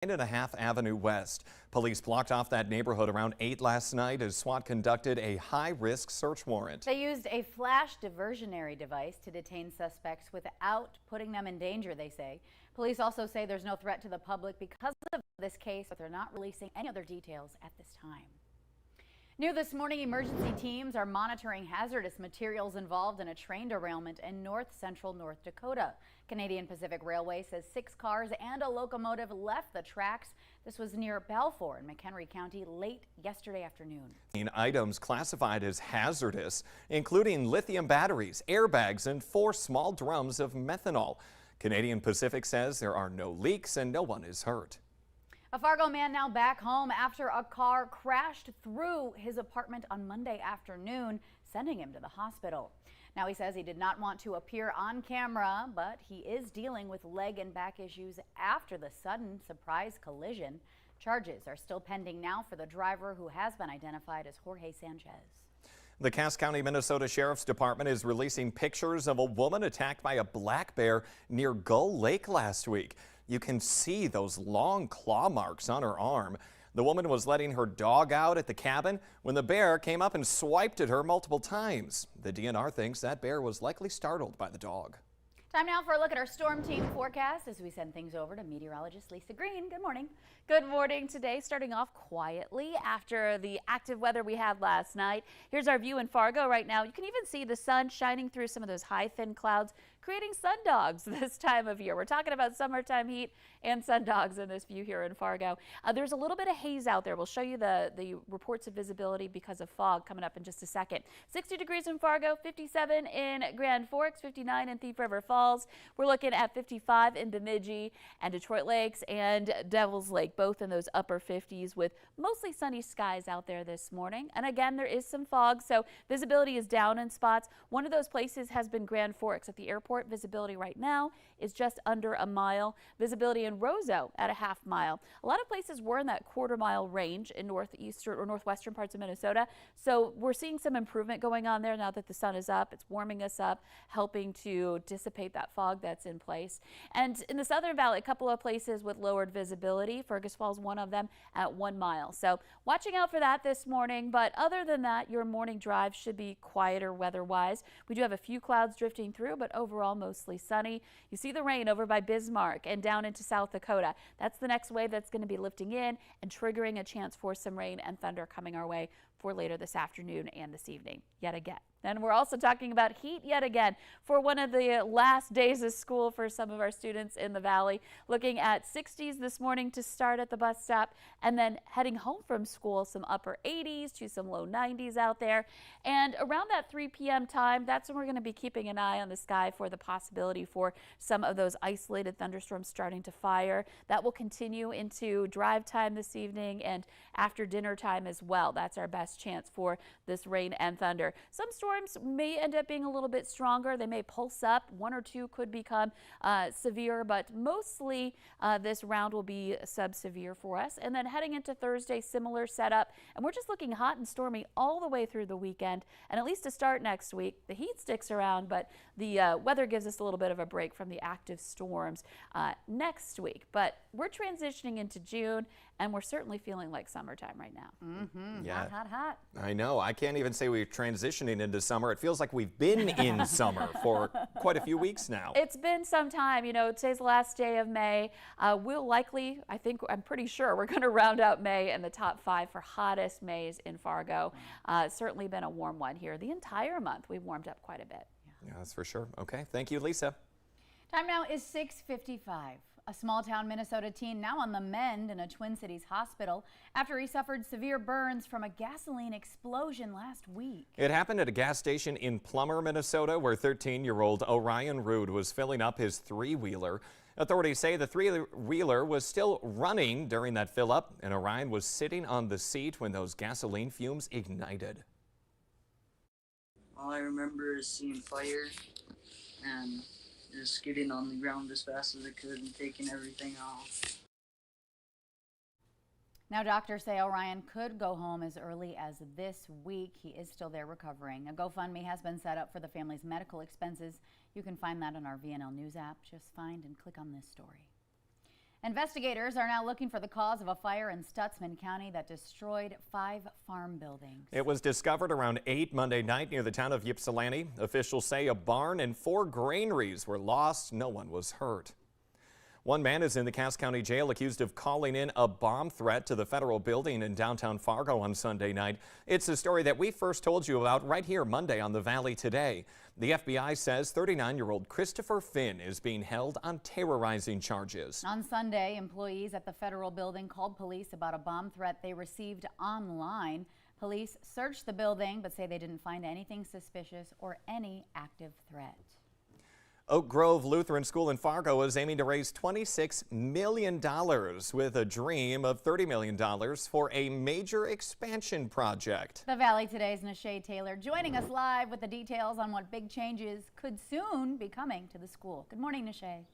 9.5 Avenue West. Police blocked off that neighborhood around 8 last night as SWAT conducted a high-risk search warrant. They used a flash diversionary device to detain suspects without putting them in danger, they say. Police also say there's no threat to the public because of this case, but they're not releasing any other details at this time. New this morning, emergency teams are monitoring hazardous materials involved in a train derailment in north-central North Dakota. Canadian Pacific Railway says 6 cars and a locomotive left the tracks. This was near Balfour in McHenry County late yesterday afternoon. Items classified as hazardous, including lithium batteries, airbags, and 4 small drums of methanol. Canadian Pacific says there are no leaks and no one is hurt. A Fargo man now back home after a car crashed through his apartment on Monday afternoon, sending him to the hospital. Now he says he did not want to appear on camera, but he is dealing with leg and back issues after the sudden surprise collision. Charges are still pending now for the driver, who has been identified as Jorge Sanchez. The Cass County, Minnesota Sheriff's Department is releasing pictures of a woman attacked by a black bear near Gull Lake last week. You can see those long claw marks on her arm. The woman was letting her dog out at the cabin when the bear came up and swiped at her multiple times. The DNR thinks that bear was likely startled by the dog. Time now for a look at our storm team forecast as we send things over to meteorologist Lisa Green. Good morning. Good morning. Today starting off quietly after the active weather we had last night. Here's our view in Fargo right now. You can even see the sun shining through some of those high thin clouds, creating sundogs this time of year. We're talking about summertime heat and sundogs in this view here in Fargo. There's a little bit of haze out there. We'll show you the reports of visibility because of fog coming up in just a second. 60 degrees in Fargo, 57 in Grand Forks, 59 in Thief River Falls. We're looking at 55 in Bemidji and Detroit Lakes and Devil's Lake, both in those upper 50s with mostly sunny skies out there this morning. And again, there is some fog, so visibility is down in spots. One of those places has been Grand Forks at the airport. Visibility right now is just under a mile. Visibility in Roseau at a half mile. A lot of places were in that quarter-mile range in northeastern or northwestern parts of Minnesota. So we're seeing some improvement going on there now that the sun is up. It's warming us up, helping to dissipate that fog that's in place. And in the Southern Valley, a couple of places with lowered visibility. Fergus Falls, one of them at 1 mile. So watching out for that this morning. But other than that, your morning drive should be quieter weather-wise. We do have a few clouds drifting through, but overall mostly sunny. You see the rain over by Bismarck and down into South Dakota. That's the next wave that's going to be lifting in and triggering a chance for some rain and thunder coming our way for later this afternoon and this evening yet again. And we're also talking about heat yet again for one of the last days of school for some of our students in the valley. Looking at 60s this morning to start at the bus stop, and then heading home from school, some upper 80s to some low 90s out there. And around that 3 p.m. time, that's when we're going to be keeping an eye on the sky for the possibility for some of those isolated thunderstorms starting to fire. That will continue into drive time this evening and after dinner time as well. That's our best chance for this rain and thunder. Some storms may end up being a little bit stronger. They may pulse up. 1 or 2 could become severe, but mostly this round will be sub-severe for us. And then heading into Thursday, similar setup. And we're just looking hot and stormy all the way through the weekend. And at least to start next week, the heat sticks around, but the weather gives us a little bit of a break from the active storms next week. But we're transitioning into June, and we're certainly feeling like summertime right now. Yeah. Hot, hot, hot. I know. I can't even say we're transitioning into summer. It feels like we've been in summer for quite a few weeks now. It's been some time. You know, today's the last day of May. We'll likely, I'm pretty sure we're going to round out May in the top 5 for hottest Mays in Fargo. It's certainly been a warm one here. The entire month we've warmed up quite a bit. Yeah, that's for sure. Okay. Thank you, Lisa. Time now is 6:55. A small-town Minnesota teen now on the mend in a Twin Cities hospital after he suffered severe burns from a gasoline explosion last week. It happened at a gas station in Plummer, Minnesota, where 13-year-old Orion Rude was filling up his 3-wheeler. Authorities say the 3-wheeler was still running during that fill-up, and Orion was sitting on the seat when those gasoline fumes ignited. All I remember is seeing fire and just getting on the ground as fast as I could and taking everything off. Now doctors say Orion could go home as early as this week. He is still there recovering. A GoFundMe has been set up for the family's medical expenses. You can find that on our VNL News app. Just find and click on this story. Investigators are now looking for the cause of a fire in Stutsman County that destroyed 5 farm buildings. It was discovered around 8 Monday night near the town of Ypsilanti. Officials say a barn and 4 granaries were lost. No one was hurt. One man is in the Cass County Jail accused of calling in a bomb threat to the federal building in downtown Fargo on Sunday night. It's a story that we first told you about right here Monday on the Valley Today. The FBI says 39-year-old Christopher Finn is being held on terrorizing charges. On Sunday, employees at the federal building called police about a bomb threat they received online. Police searched the building but say they didn't find anything suspicious or any active threat. Oak Grove Lutheran School in Fargo is aiming to raise $26 million with a dream of $30 million for a major expansion project. The Valley Today's Nashay Taylor joining us live with the details on what big changes could soon be coming to the school. Good morning, Nashay.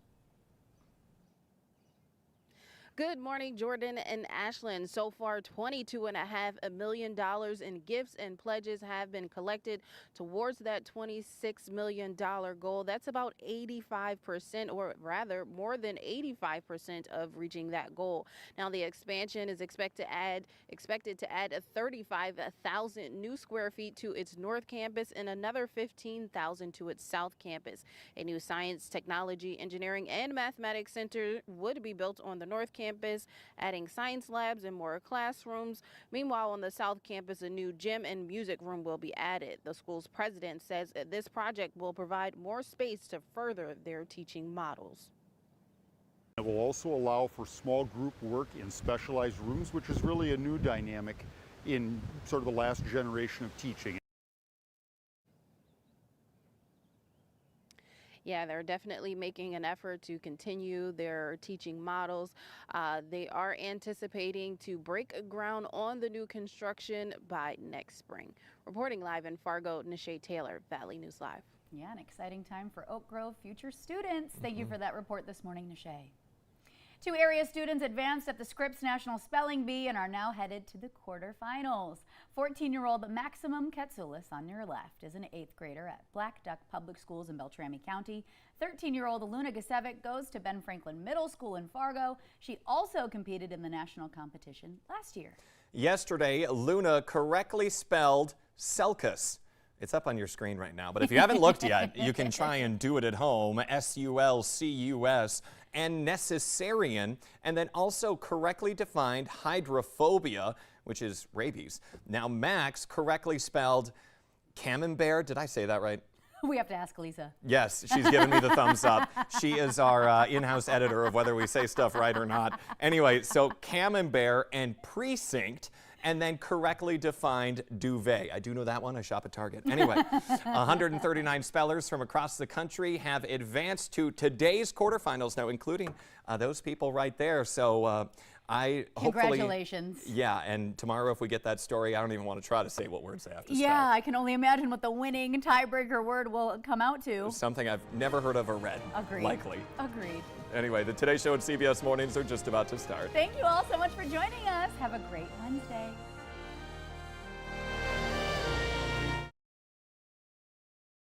Good morning, Jordan and Ashland. So far, $22.5 million in gifts and pledges have been collected towards that $26 million goal. That's about 85%, or rather more than 85% of reaching that goal. Now, the expansion is expected to add 35,000 new square feet to its north campus and another 15,000 to its south campus. A new science, technology, engineering, and mathematics center would be built on the north campus, adding science labs and more classrooms. Meanwhile, on the south campus, a new gym and music room will be added. The school's president says that this project will provide more space to further their teaching models. It will also allow for small group work in specialized rooms, which is really a new dynamic in sort of the last generation of teaching. Yeah, they're definitely making an effort to continue their teaching models. They are anticipating to break ground on the new construction by next spring. Reporting live in Fargo, Nashay Taylor, Valley News Live. Yeah, an exciting time for Oak Grove future students. Thank you for that report this morning, Nashay. 2 area students advanced at the Scripps National Spelling Bee and are now headed to the quarterfinals. 14-year-old Maximum Ketsoulis on your left is an 8th grader at Black Duck Public Schools in Beltrami County. 13-year-old Luna Gasevic goes to Ben Franklin Middle School in Fargo. She also competed in the national competition last year. Yesterday, Luna correctly spelled Selcus. It's up on your screen right now, but if you haven't looked yet, you can try and do it at home. S-U-L-C-U-S, and necessarian, and then also correctly defined hydrophobia, which is rabies. Now, Max correctly spelled camembert. Did I say that right? We have to ask Lisa. Yes, she's giving me the thumbs up. She is our in-house editor of whether we say stuff right or not. Anyway, so camembert and precinct, and then correctly defined duvet. I do know that one. I shop at Target. Anyway, 139 spellers from across the country have advanced to today's quarterfinals now, including those people right there. So Congratulations. Yeah, and tomorrow if we get that story, I don't even want to try to say what words they have to spell. Yeah, I can only imagine what the winning tiebreaker word will come out to. Something I've never heard of or read. Agreed. Likely. Agreed. Anyway, the Today Show at CBS Mornings are just about to start. Thank you all so much for joining us. Have a great Wednesday.